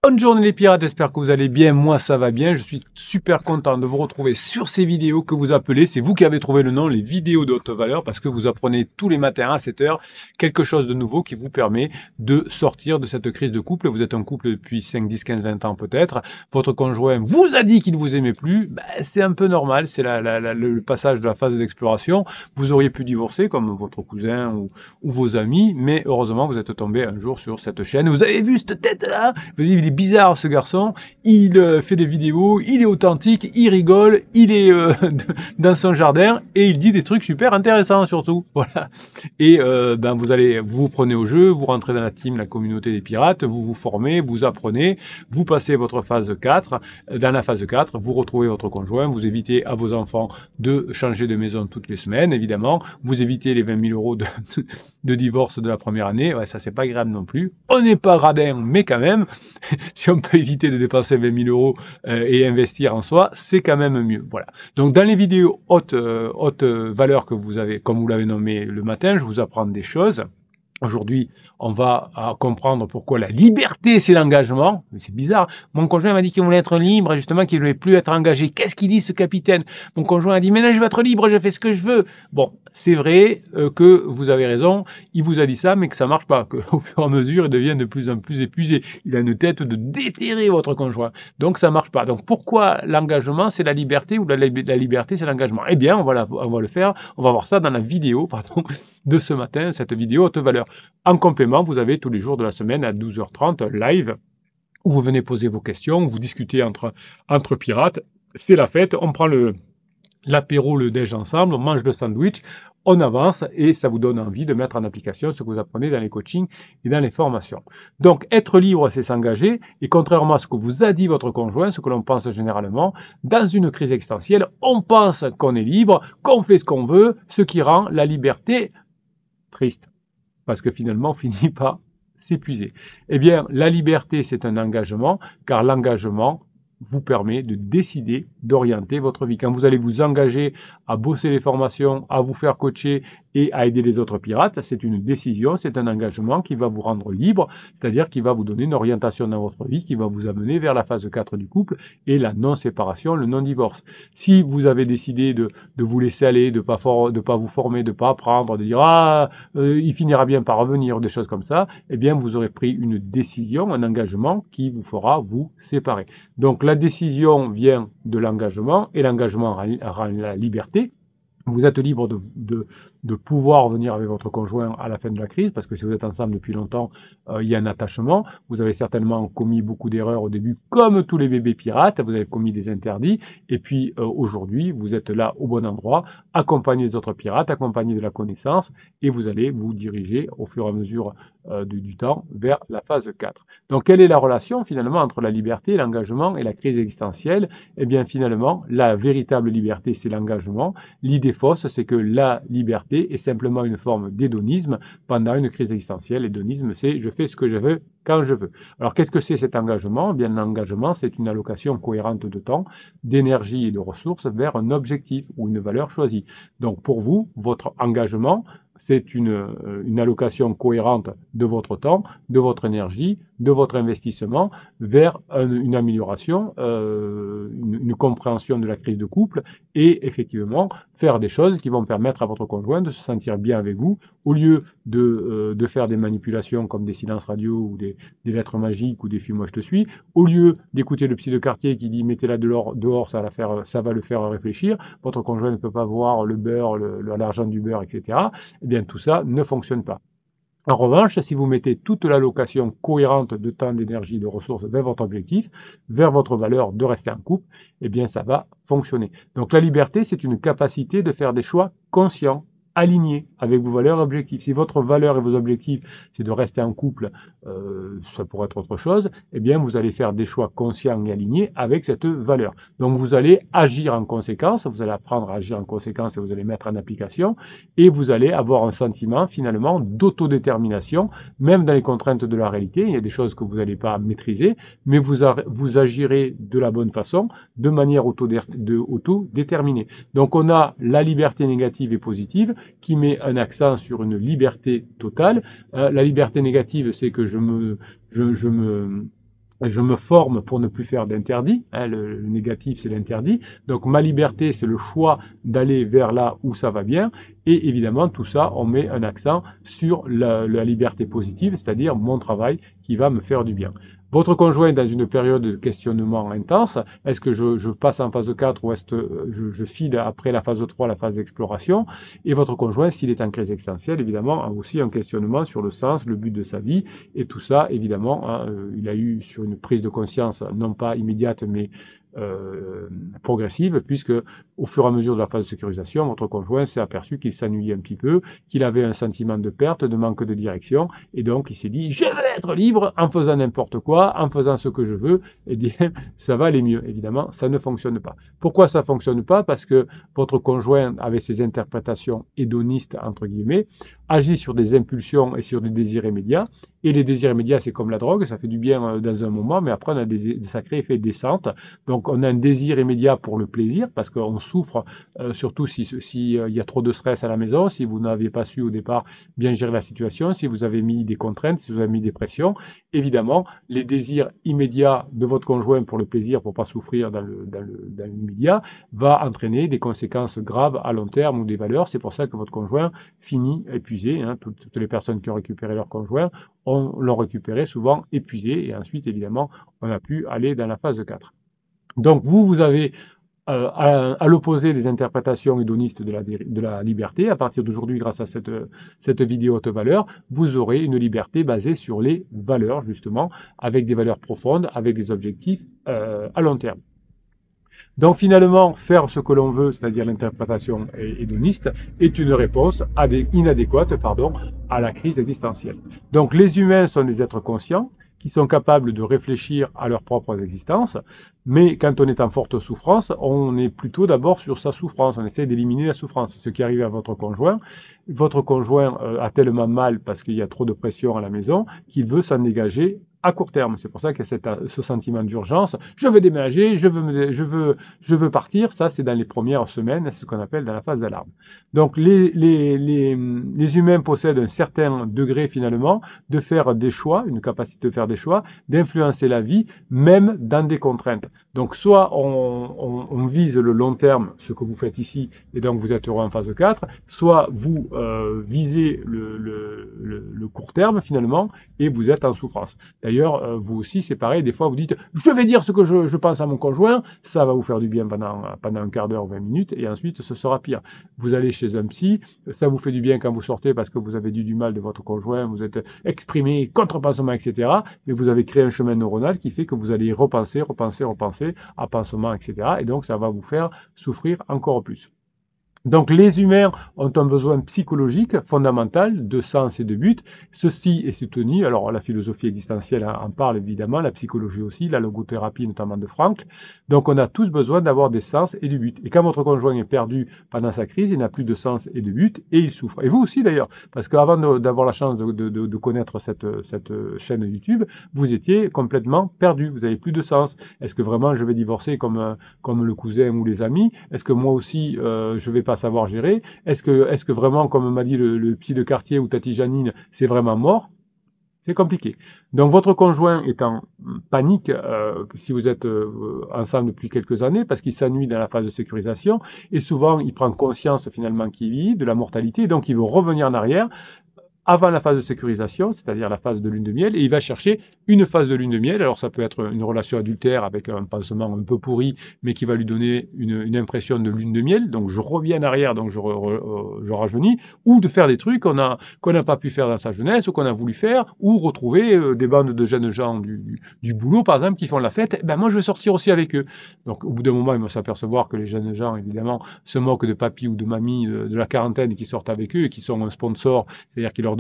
Bonne journée les pirates, j'espère que vous allez bien, moi ça va bien, je suis super content de vous retrouver sur ces vidéos que vous appelez, c'est vous qui avez trouvé le nom, les vidéos de haute valeur, parce que vous apprenez tous les matins à 7 heures quelque chose de nouveau qui vous permet de sortir de cette crise de couple. Vous êtes un couple depuis 5, 10, 15, 20 ans peut-être, votre conjoint vous a dit qu'il ne vous aimait plus, c'est un peu normal, c'est le passage de la phase d'exploration. Vous auriez pu divorcer comme votre cousin ou vos amis, mais heureusement vous êtes tombé un jour sur cette chaîne, vous avez vu cette tête là, vous avez vu bizarre ce garçon, il fait des vidéos, il est authentique, il rigole, il est dans son jardin et il dit des trucs super intéressants surtout. Voilà. Et vous prenez au jeu, vous rentrez dans la team, la communauté des pirates, vous vous formez, vous apprenez, vous passez votre phase 4. Dans la phase 4, vous retrouvez votre conjoint, vous évitez à vos enfants de changer de maison toutes les semaines, évidemment, vous évitez les 20 000 euros de divorce de la première année. Ouais, ça c'est pas grave non plus. On n'est pas radin, mais quand même, si on peut éviter de dépenser 20 000 euros et investir en soi, c'est quand même mieux. Voilà. Donc dans les vidéos haute valeur que vous avez, comme vous l'avez nommé le matin, je vous apprends des choses. Aujourd'hui, on va comprendre pourquoi la liberté, c'est l'engagement. Mais c'est bizarre. Mon conjoint m'a dit qu'il voulait être libre et justement qu'il ne voulait plus être engagé. Qu'est-ce qu'il dit, ce capitaine? Mon conjoint a dit, mais là, je veux être libre, je fais ce que je veux. Bon, c'est vrai que vous avez raison. Il vous a dit ça, mais que ça marche pas. Qu'au fur et à mesure, il devient de plus en plus épuisé. Il a une tête de déterrer votre conjoint. Donc, ça marche pas. Donc, pourquoi l'engagement, c'est la liberté ou la liberté, c'est l'engagement? Eh bien, on va le faire. On va voir ça dans la vidéo, pardon, de ce matin, cette vidéo haute valeur. En complément, vous avez tous les jours de la semaine à 12h30 live où vous venez poser vos questions, vous discutez entre pirates. C'est la fête, on prend l'apéro, le déj ensemble, on mange le sandwich, on avance et ça vous donne envie de mettre en application ce que vous apprenez dans les coachings et dans les formations. Donc, être libre, c'est s'engager et contrairement à ce que vous a dit votre conjoint, ce que l'on pense généralement, dans une crise existentielle, on pense qu'on est libre, qu'on fait ce qu'on veut, ce qui rend la liberté triste. Parce que finalement, on finit par s'épuiser. Eh bien, la liberté, c'est un engagement, car l'engagement vous permet de décider d'orienter votre vie. Quand vous allez vous engager à bosser les formations, à vous faire coacher et à aider les autres pirates, c'est une décision, c'est un engagement qui va vous rendre libre, c'est-à-dire qui va vous donner une orientation dans votre vie, qui va vous amener vers la phase 4 du couple et la non-séparation, le non-divorce. Si vous avez décidé de vous laisser aller, de pas vous former, de pas apprendre, de dire il finira bien par revenir, des choses comme ça, eh bien vous aurez pris une décision, un engagement qui vous fera vous séparer. Donc la décision vient de l'engagement et l'engagement rend la liberté. Vous êtes libre de pouvoir venir avec votre conjoint à la fin de la crise, parce que si vous êtes ensemble depuis longtemps, il y a un attachement. Vous avez certainement commis beaucoup d'erreurs au début, comme tous les bébés pirates, vous avez commis des interdits, et puis aujourd'hui, vous êtes là au bon endroit, accompagné des autres pirates, accompagné de la connaissance, et vous allez vous diriger au fur et à mesure du temps vers la phase 4. Donc, quelle est la relation finalement entre la liberté, l'engagement et la crise existentielle? Eh bien, finalement, la véritable liberté, c'est l'engagement. L'idée fausse, c'est que la liberté est simplement une forme d'hédonisme pendant une crise existentielle. L'hédonisme, c'est je fais ce que je veux quand je veux. Alors, qu'est-ce que c'est cet engagement? Eh bien, l'engagement, c'est une allocation cohérente de temps, d'énergie et de ressources vers un objectif ou une valeur choisie. Donc, pour vous, votre engagement, c'est une allocation cohérente de votre temps, de votre énergie, de votre investissement vers une amélioration, une compréhension de la crise de couple et effectivement faire des choses qui vont permettre à votre conjoint de se sentir bien avec vous au lieu de faire des manipulations comme des silences radio ou des lettres magiques ou des fuis moi je te suis, au lieu d'écouter le psy de quartier qui dit mettez-la dehors, ça va le faire réfléchir, votre conjoint ne peut pas voir le beurre, l'argent du beurre, etc. Eh bien tout ça ne fonctionne pas. En revanche, si vous mettez toute l'allocation cohérente de temps, d'énergie, de ressources vers votre objectif, vers votre valeur de rester en couple, eh bien ça va fonctionner. Donc la liberté, c'est une capacité de faire des choix conscients, alignés avec vos valeurs et objectifs. Si votre valeur et vos objectifs, c'est de rester en couple, ça pourrait être autre chose, eh bien vous allez faire des choix conscients et alignés avec cette valeur. Donc vous allez agir en conséquence, vous allez apprendre à agir en conséquence et vous allez mettre en application et vous allez avoir un sentiment finalement d'autodétermination, même dans les contraintes de la réalité. Il y a des choses que vous n'allez pas maîtriser, mais vous agirez de la bonne façon, de manière autodéterminée. Donc on a la liberté négative et positive qui met un accent sur une liberté totale. La liberté négative, c'est que je me Je me forme pour ne plus faire d'interdit. Hein, le négatif, c'est l'interdit. Donc, ma liberté, c'est le choix d'aller vers là où ça va bien. Et évidemment, tout ça, on met un accent sur la liberté positive, c'est-à-dire mon travail qui va me faire du bien. Votre conjoint est dans une période de questionnement intense. Est-ce que je passe en phase 4 ou est-ce que je file après la phase 3, la phase d'exploration? Et votre conjoint, s'il est en crise existentielle, évidemment, a aussi un questionnement sur le sens, le but de sa vie. Et tout ça, évidemment, hein, il a eu sur une prise de conscience, non pas immédiate, mais progressive, puisque au fur et à mesure de la phase de sécurisation, votre conjoint s'est aperçu qu'il s'ennuyait un petit peu, qu'il avait un sentiment de perte, de manque de direction, et donc il s'est dit, je vais être libre en faisant n'importe quoi, en faisant ce que je veux, eh bien, ça va aller mieux. Évidemment, ça ne fonctionne pas. Pourquoi ça ne fonctionne pas? Parce que votre conjoint, avec ses interprétations hédonistes, entre guillemets, agit sur des impulsions et sur des désirs immédiats, et les désirs immédiats, c'est comme la drogue, ça fait du bien dans un moment, mais après on a des sacrés effets de descente. Donc on a un désir immédiat pour le plaisir, parce qu'on souffre, surtout si y a trop de stress à la maison, si vous n'avez pas su au départ bien gérer la situation, si vous avez mis des contraintes, si vous avez mis des pressions. Évidemment, les désirs immédiats de votre conjoint pour le plaisir, pour pas souffrir dans l'immédiat, va entraîner des conséquences graves à long terme ou des valeurs. C'est pour ça que votre conjoint finit épuisé. Hein. Toutes les personnes qui ont récupéré leur conjoint l'ont récupéré souvent épuisé, et ensuite, évidemment, on a pu aller dans la phase 4. Donc, vous avez à l'opposé des interprétations hédonistes de la liberté. À partir d'aujourd'hui, grâce à cette vidéo haute valeur, vous aurez une liberté basée sur les valeurs, justement, avec des valeurs profondes, avec des objectifs à long terme. Donc finalement, faire ce que l'on veut, c'est-à-dire l'interprétation hédoniste, est une réponse inadéquate à la crise existentielle. Donc les humains sont des êtres conscients qui sont capables de réfléchir à leur propre existence, mais quand on est en forte souffrance, on est plutôt d'abord sur sa souffrance, on essaie d'éliminer la souffrance. Ce qui arrive à votre conjoint a tellement mal parce qu'il y a trop de pression à la maison qu'il veut s'en dégager à court terme. C'est pour ça qu'il y a ce sentiment d'urgence. Je veux déménager, je veux partir. Ça, c'est dans les premières semaines, c'est ce qu'on appelle dans la phase d'alarme. Donc, les humains possèdent un certain degré, finalement, de faire des choix, une capacité de faire des choix, d'influencer la vie, même dans des contraintes. Donc, soit on vise le long terme, ce que vous faites ici, et donc vous êtes heureux en phase 4, soit vous visez le court terme, finalement, et vous êtes en souffrance. D'ailleurs, vous aussi, c'est pareil, des fois vous dites « je vais dire ce que je pense à mon conjoint », ça va vous faire du bien pendant un quart d'heure ou 20 minutes, et ensuite ce sera pire. Vous allez chez un psy, ça vous fait du bien quand vous sortez parce que vous avez dit du mal de votre conjoint, vous êtes exprimé contre pansement, etc. Mais vous avez créé un chemin neuronal qui fait que vous allez repenser à pansement, etc. Et donc ça va vous faire souffrir encore plus. Donc les humains ont un besoin psychologique fondamental de sens et de but. Ceci est soutenu, alors la philosophie existentielle en parle évidemment, la psychologie aussi, la logothérapie notamment de Frankl. Donc on a tous besoin d'avoir des sens et du but. Et quand votre conjoint est perdu pendant sa crise, il n'a plus de sens et de but et il souffre. Et vous aussi d'ailleurs, parce qu'avant d'avoir la chance de connaître cette chaîne YouTube, vous étiez complètement perdu, vous n'avez plus de sens. Est-ce que vraiment je vais divorcer comme le cousin ou les amis? Est-ce que moi aussi je vais pas savoir gérer? Est-ce que vraiment, comme m'a dit le psy de quartier ou Tati Janine, c'est vraiment mort? C'est compliqué. Donc votre conjoint est en panique si vous êtes ensemble depuis quelques années parce qu'il s'ennuie dans la phase de sécurisation et souvent il prend conscience finalement qu'il vit de la mortalité, donc il veut revenir en arrière avant la phase de sécurisation, c'est-à-dire la phase de lune de miel, et il va chercher une phase de lune de miel. Alors ça peut être une relation adultère avec un pansement un peu pourri, mais qui va lui donner une impression de lune de miel, donc je reviens en arrière, donc je rajeunis, ou de faire des trucs qu'on n'a pas pu faire dans sa jeunesse, ou qu'on a voulu faire, ou retrouver des bandes de jeunes gens du boulot, par exemple, qui font la fête, ben moi je vais sortir aussi avec eux. Donc au bout d'un moment, ils vont s'apercevoir que les jeunes gens, évidemment, se moquent de papy ou de mamie de la quarantaine qui sortent avec eux, et qui sont un sponsor, c'est-à-dire qui leur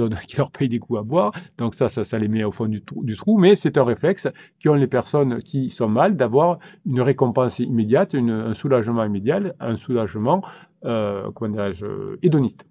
paye des coups à boire. Donc ça les met au fond du trou. Mais c'est un réflexe qu'ont les personnes qui sont mal d'avoir une récompense immédiate, un soulagement immédiat, un soulagement, comment dirais-je, hédoniste.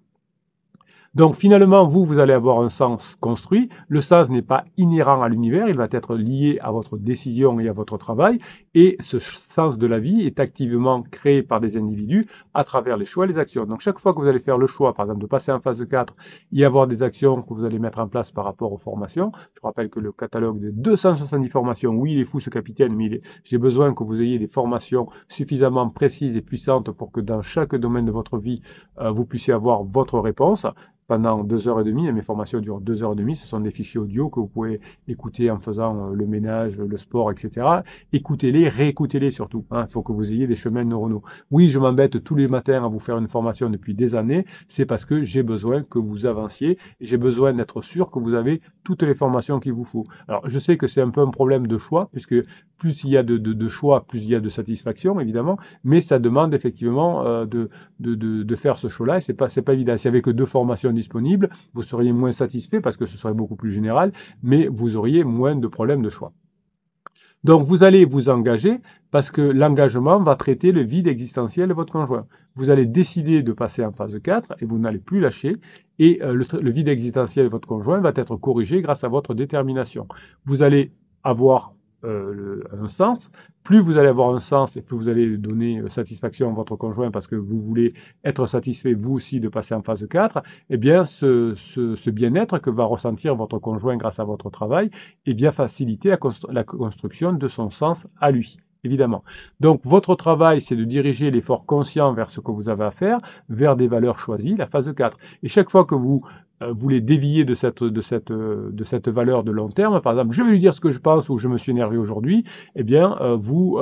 Donc finalement, vous allez avoir un sens construit. Le sens n'est pas inhérent à l'univers, il va être lié à votre décision et à votre travail. Et ce sens de la vie est activement créé par des individus à travers les choix et les actions. Donc chaque fois que vous allez faire le choix, par exemple, de passer en phase 4 et avoir des actions que vous allez mettre en place par rapport aux formations, je rappelle que le catalogue de 270 formations, oui, il est fou ce capitaine, mais j'ai besoin que vous ayez des formations suffisamment précises et puissantes pour que dans chaque domaine de votre vie, vous puissiez avoir votre réponse pendant 2 heures et demie. Et mes formations durent 2 heures et demie. Ce sont des fichiers audio que vous pouvez écouter en faisant le ménage, le sport, etc. Écoutez-les, réécoutez-les surtout. Il faut que vous ayez des chemins neuronaux. Oui, je m'embête tous les matins à vous faire une formation depuis des années. C'est parce que j'ai besoin que vous avanciez et j'ai besoin d'être sûr que vous avez toutes les formations qu'il vous faut. Alors, je sais que c'est un peu un problème de choix, puisque plus il y a de choix, plus il y a de satisfaction, évidemment, mais ça demande effectivement de faire ce choix-là, et c'est pas évident. S'il n'y avait que 2 formations disponibles, vous seriez moins satisfait parce que ce serait beaucoup plus général, mais vous auriez moins de problèmes de choix. Donc vous allez vous engager parce que l'engagement va traiter le vide existentiel de votre conjoint. Vous allez décider de passer en phase 4 et vous n'allez plus lâcher, et le vide existentiel de votre conjoint va être corrigé grâce à votre détermination. Vous allez avoir un sens. Plus vous allez avoir un sens et plus vous allez donner satisfaction à votre conjoint parce que vous voulez être satisfait vous aussi de passer en phase 4, eh bien ce bien-être que va ressentir votre conjoint grâce à votre travail, eh bien faciliter la construction de son sens à lui. Évidemment. Donc, votre travail, c'est de diriger l'effort conscient vers ce que vous avez à faire, vers des valeurs choisies, la phase 4. Et chaque fois que vous voulez dévier de cette valeur de long terme, par exemple, je vais lui dire ce que je pense ou je me suis énervé aujourd'hui, eh bien, vous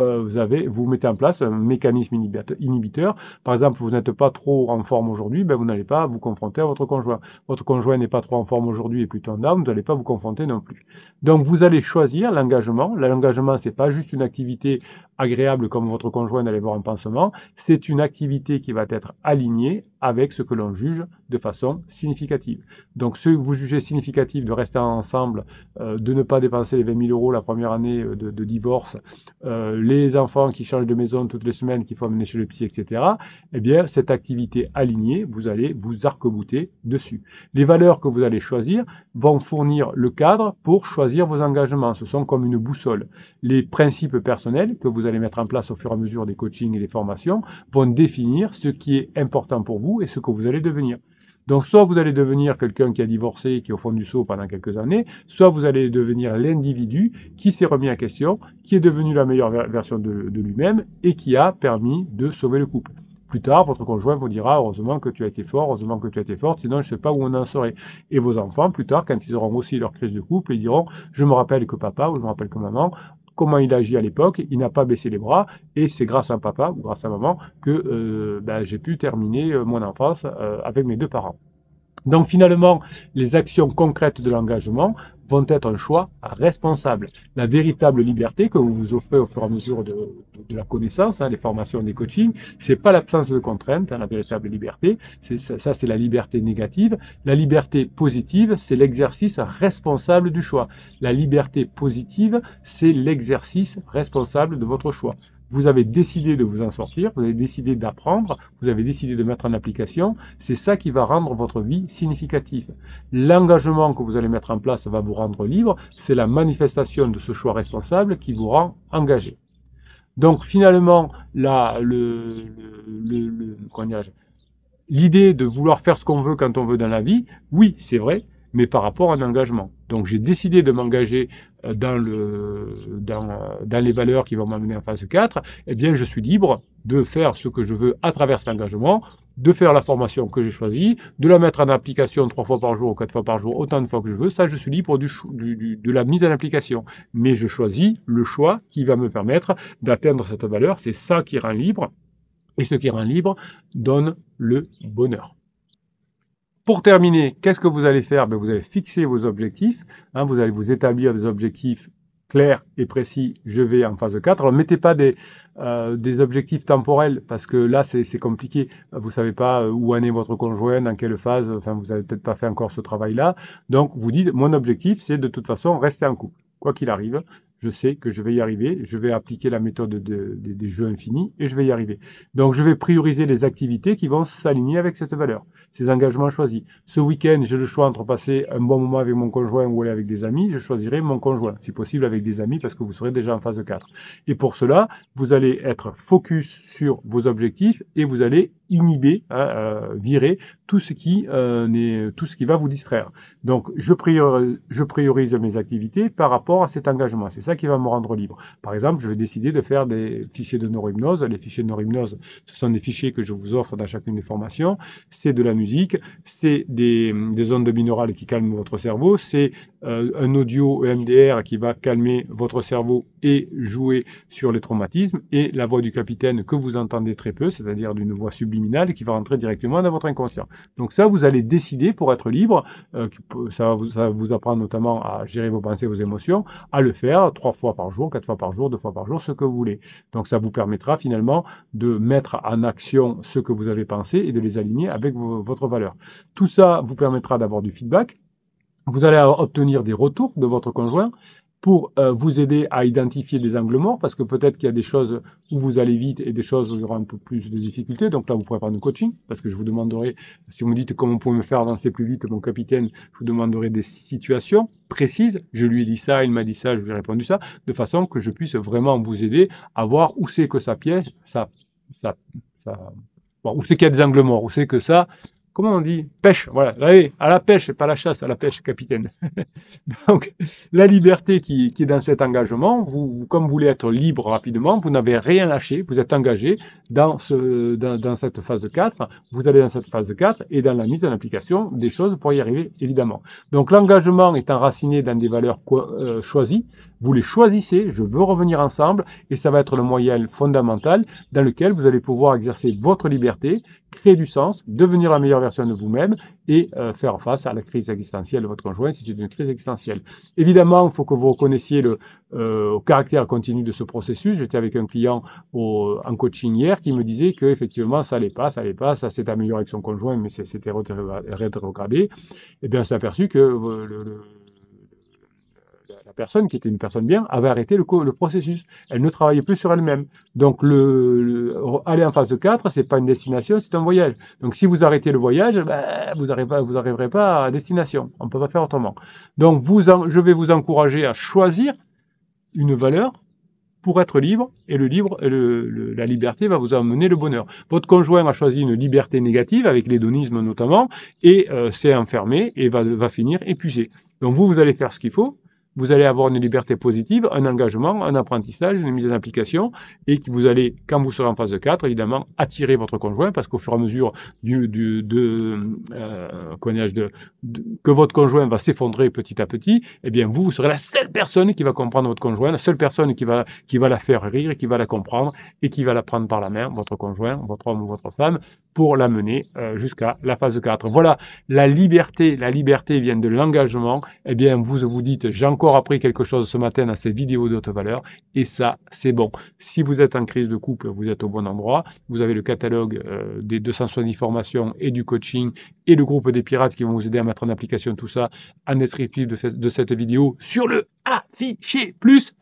mettez en place un mécanisme inhibiteur. Par exemple, vous n'êtes pas trop en forme aujourd'hui, ben, vous n'allez pas vous confronter à votre conjoint. Votre conjoint n'est pas trop en forme aujourd'hui et plutôt en down, vous n'allez pas vous confronter non plus. Donc, vous allez choisir l'engagement. L'engagement, c'est pas juste une activité agréable comme votre conjoint d'aller voir un pansement, c'est une activité qui va être alignée avec ce que l'on juge de façon significative. Donc, ce que vous jugez significatif de rester ensemble, de ne pas dépenser les 20 000 € la première année de divorce, les enfants qui changent de maison toutes les semaines, qu'il faut amener chez le psy, etc., eh bien, cette activité alignée, vous allez vous arc-bouter dessus. Les valeurs que vous allez choisir vont fournir le cadre pour choisir vos engagements. Ce sont comme une boussole. Les principes personnels que vous allez mettre en place au fur et à mesure des coachings et des formations vont définir ce qui est important pour vous et ce que vous allez devenir. Donc, soit vous allez devenir quelqu'un qui a divorcé, qui est au fond du seau pendant quelques années, soit vous allez devenir l'individu qui s'est remis en question, qui est devenu la meilleure version de lui-même et qui a permis de sauver le couple. Plus tard, votre conjoint vous dira « Heureusement que tu as été fort, heureusement que tu as été forte, sinon je ne sais pas où on en serait. » Et vos enfants, plus tard, quand ils auront aussi leur crise de couple, ils diront « Je me rappelle que papa ou je me rappelle que maman, comment il agit à l'époque, il n'a pas baissé les bras et c'est grâce à papa ou grâce à maman que j'ai pu terminer mon enfance avec mes 2 parents. » Donc finalement, les actions concrètes de l'engagement vont être un choix responsable. La véritable liberté que vous vous offrez au fur et à mesure de la connaissance, les formations, des coachings, c'est pas l'absence de contraintes, la véritable liberté. Ça, c'est la liberté négative. La liberté positive, c'est l'exercice responsable du choix. La liberté positive, c'est l'exercice responsable de votre choix. Vous avez décidé de vous en sortir, vous avez décidé d'apprendre, vous avez décidé de mettre en application, c'est ça qui va rendre votre vie significative. L'engagement que vous allez mettre en place va vous rendre libre, c'est la manifestation de ce choix responsable qui vous rend engagé. Donc finalement, l'idée de vouloir faire ce qu'on veut quand on veut dans la vie, oui, c'est vrai, mais par rapport à un engagement. Donc j'ai décidé de m'engager dans les valeurs qui vont m'amener en phase 4, eh bien je suis libre de faire ce que je veux à travers cet engagement, de faire la formation que j'ai choisie, de la mettre en application 3 fois par jour ou 4 fois par jour, autant de fois que je veux. Ça, je suis libre de la mise en application. Mais je choisis le choix qui va me permettre d'atteindre cette valeur. C'est ça qui rend libre. Et ce qui rend libre donne le bonheur. Pour terminer, qu'est-ce que vous allez faire? Vous allez fixer vos objectifs. Vous allez vous établir des objectifs clair et précis, je vais en phase 4. Alors, mettez pas des objectifs temporels, parce que là, c'est compliqué. Vous savez pas où en est votre conjoint, dans quelle phase, enfin, vous avez peut-être pas fait encore ce travail-là. Donc, vous dites, mon objectif, c'est de toute façon rester en couple. Quoi qu'il arrive, je sais que je vais y arriver, je vais appliquer la méthode des jeux infinis et je vais y arriver. Donc, je vais prioriser les activités qui vont s'aligner avec cette valeur, ces engagements choisis. Ce week-end, j'ai le choix entre passer un bon moment avec mon conjoint ou aller avec des amis. Je choisirai mon conjoint, si possible avec des amis, parce que vous serez déjà en phase 4. Et pour cela, vous allez être focus sur vos objectifs et vous allez inhiber, virer tout ce qui va vous distraire. Donc, je priorise mes activités par rapport à cet engagement. C'est ça qui va me rendre libre. Par exemple, je vais décider de faire des fichiers de neurohypnose. Les fichiers de neurohypnose, ce sont des fichiers que je vous offre dans chacune des formations. C'est de la musique, c'est des ondes binaurales qui calment votre cerveau, c'est un audio EMDR qui va calmer votre cerveau et jouer sur les traumatismes, et la voix du capitaine que vous entendez très peu, c'est-à-dire d'une voix subliminale qui va rentrer directement dans votre inconscient. Donc ça, vous allez décider pour être libre, ça va vous apprendre notamment à gérer vos pensées, vos émotions, à le faire 3 fois par jour, 4 fois par jour, 2 fois par jour, ce que vous voulez. Donc ça vous permettra finalement de mettre en action ce que vous avez pensé et de les aligner avec votre valeur. Tout ça vous permettra d'avoir du feedback. Vous allez obtenir des retours de votre conjoint pour vous aider à identifier des angles morts, parce que peut-être qu'il y a des choses où vous allez vite et des choses où il y aura un peu plus de difficultés. Donc là, vous pourrez prendre du coaching, parce que je vous demanderai, si vous me dites comment vous pouvez me faire avancer plus vite, mon capitaine, je vous demanderai des situations précises. Je lui ai dit ça, il m'a dit ça, je lui ai répondu ça, de façon que je puisse vraiment vous aider à voir où c'est que ça piège, bon, où c'est qu'il y a des angles morts, où c'est que ça... Comment on dit? Pêche, voilà. Allez, à la pêche, pas la chasse, à la pêche, capitaine. Donc, la liberté qui est dans cet engagement, comme vous voulez être libre rapidement, vous n'avez rien lâché, vous êtes engagé dans cette phase 4, vous allez dans cette phase 4 et dans la mise en application des choses pour y arriver, évidemment. Donc, l'engagement est enraciné dans des valeurs choisies. Vous les choisissez, je veux revenir ensemble, et ça va être le moyen fondamental dans lequel vous allez pouvoir exercer votre liberté, créer du sens, devenir la meilleure version de vous-même et faire face à la crise existentielle de votre conjoint si c'est une crise existentielle. Évidemment, il faut que vous reconnaissiez le caractère continu de ce processus. J'étais avec un client en coaching hier qui me disait que effectivement ça allait pas, ça s'est amélioré avec son conjoint, mais c'était rétrogradé. Et bien, on s'est aperçu que la personne, qui était une personne bien, avait arrêté le processus. Elle ne travaillait plus sur elle-même. Donc, aller en phase 4, c'est pas une destination, c'est un voyage. Donc, si vous arrêtez le voyage, vous n'arriverez pas à destination. On ne peut pas faire autrement. Donc, je vais vous encourager à choisir une valeur pour être libre, et la liberté va vous amener le bonheur. Votre conjoint a choisi une liberté négative, avec l'hédonisme notamment, et s'est enfermé et va finir épuisé. Donc, vous allez faire ce qu'il faut. Vous allez avoir une liberté positive, un engagement, un apprentissage, une mise en application, et que vous allez, quand vous serez en phase 4, évidemment, attirer votre conjoint, parce qu'au fur et à mesure que votre conjoint va s'effondrer petit à petit, eh bien, vous serez la seule personne qui va comprendre votre conjoint, la seule personne qui va la faire rire, et qui va la comprendre, et qui va la prendre par la main, votre conjoint, votre homme ou votre femme, pour l'amener jusqu'à la phase 4. Voilà, la liberté vient de l'engagement. Eh bien, vous dites, j'ai encore appris quelque chose ce matin dans ces vidéos de haute valeur, et ça, c'est bon. Si vous êtes en crise de couple, vous êtes au bon endroit. Vous avez le catalogue des 270 formations et du coaching et le groupe des pirates qui vont vous aider à mettre en application tout ça en descriptif de cette vidéo sur le afficher plus.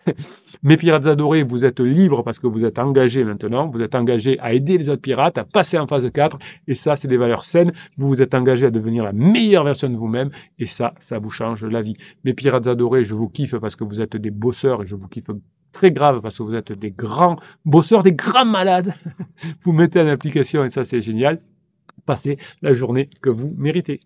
Mes pirates adorés, vous êtes libres parce que vous êtes engagés maintenant. Vous êtes engagés à aider les autres pirates à passer en phase 4. Et ça, c'est des valeurs saines. Vous vous êtes engagés à devenir la meilleure version de vous-même. Et ça vous change la vie. Mes pirates adorés, je vous kiffe parce que vous êtes des bosseurs, et je vous kiffe très grave parce que vous êtes des grands bosseurs, des grands malades. Vous mettez en application et ça, c'est génial. Passez la journée que vous méritez.